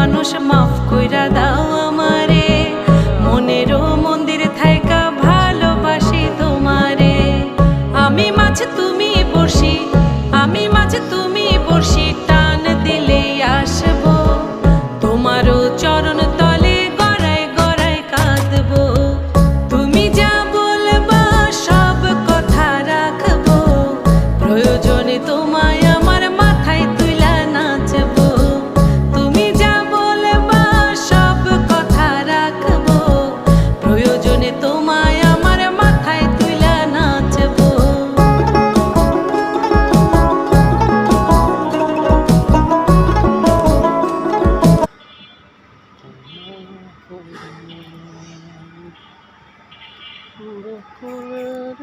মানুষ মাফ কইরা দাও আমারে, মনেরও মন্দির থাইকা ভালোবাসি তোমারে। আমি মাছ তুমি বড়শি, আমি মাছ তুমি বড়শি, টান দিলেই আসবো তোমারও চরণ তলে গড়ায় গড়ায় কাঁদবো। তুমি যা বলবা সব কথা রাখবো, প্রয়োজনে তোমায় আমার মাথায় তুইলা নাচবো। তুমি যা বলবা সব কথা রাখবো, প্রয়োজনে তোমায় আমার মাথায় তুইলা নাচবো। বকুলের